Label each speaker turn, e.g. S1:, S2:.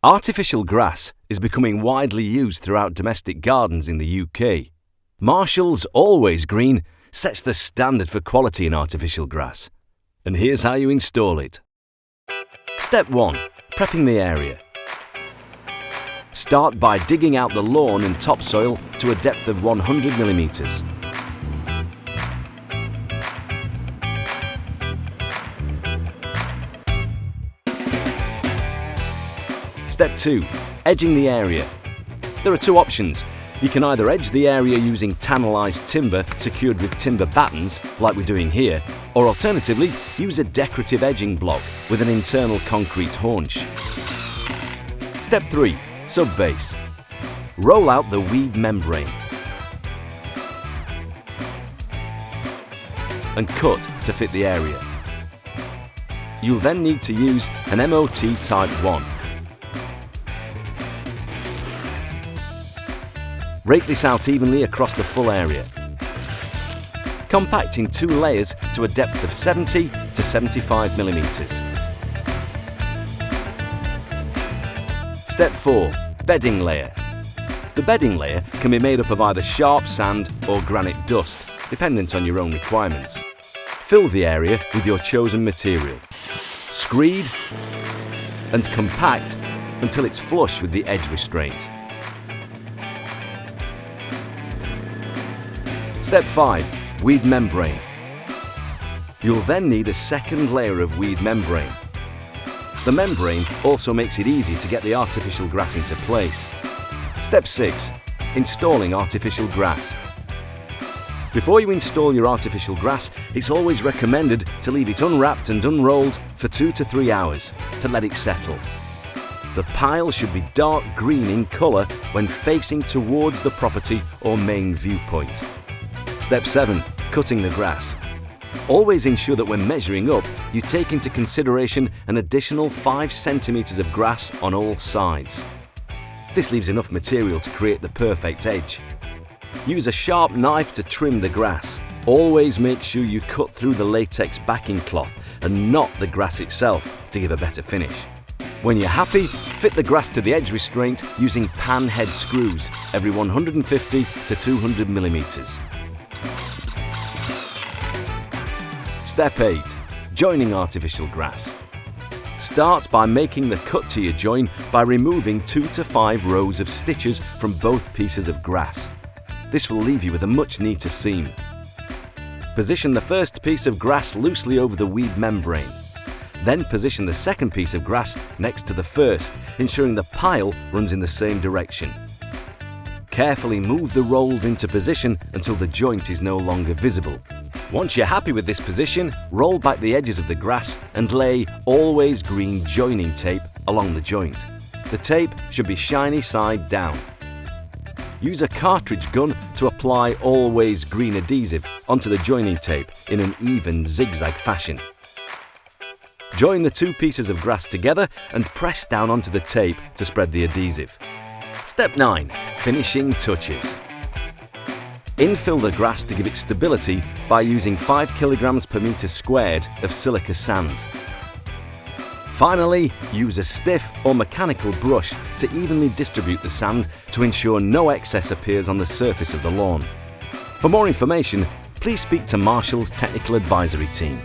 S1: Artificial grass is becoming widely used throughout domestic gardens in the UK. Marshall's Always Green sets the standard for quality in artificial grass. And here's how you install it. Step 1. Prepping the area. Start by digging out the lawn and topsoil to a depth of 100 millimeters. Step 2. Edging the area. There are two options. You can either edge the area using tannalized timber secured with timber battens, like we're doing here, or alternatively, use a decorative edging block with an internal concrete haunch. Step 3. Subbase. Roll out the weed membrane and cut to fit the area. You'll then need to use an MOT Type 1. Rake this out evenly across the full area. Compact in 2 layers to a depth of 70 to 75 millimeters. Step 4. Bedding layer. The bedding layer can be made up of either sharp sand or granite dust, dependent on your own requirements. Fill the area with your chosen material. Screed and compact until it's flush with the edge restraint. Step 5. Weed membrane. You'll then need a second layer of weed membrane. The membrane also makes it easy to get the artificial grass into place. Step 6. Installing artificial grass. Before you install your artificial grass, it's always recommended to leave it unwrapped and unrolled for 2 to 3 hours to let it settle. The pile should be dark green in colour when facing towards the property or main viewpoint. Step 7. Cutting the grass. Always ensure that when measuring up, you take into consideration an additional 5 centimeters of grass on all sides. This leaves enough material to create the perfect edge. Use a sharp knife to trim the grass. Always make sure you cut through the latex backing cloth and not the grass itself to give a better finish. When you're happy, fit the grass to the edge restraint using pan head screws every 150 to 200 millimeters. Step 8. Joining artificial grass. Start by making the cut to your join by removing 2 to 5 rows of stitches from both pieces of grass. This will leave you with a much neater seam. Position the first piece of grass loosely over the weed membrane. Then position the second piece of grass next to the first, ensuring the pile runs in the same direction. Carefully move the rolls into position until the joint is no longer visible. Once you're happy with this position, roll back the edges of the grass and lay Always Green joining tape along the joint. The tape should be shiny side down. Use a cartridge gun to apply Always Green adhesive onto the joining tape in an even zigzag fashion. Join the 2 pieces of grass together and press down onto the tape to spread the adhesive. Step 9. Finishing touches. Infill the grass to give it stability by using 5 kilograms per meter squared of silica sand. Finally, use a stiff or mechanical brush to evenly distribute the sand to ensure no excess appears on the surface of the lawn. For more information, please speak to Marshall's Technical Advisory Team.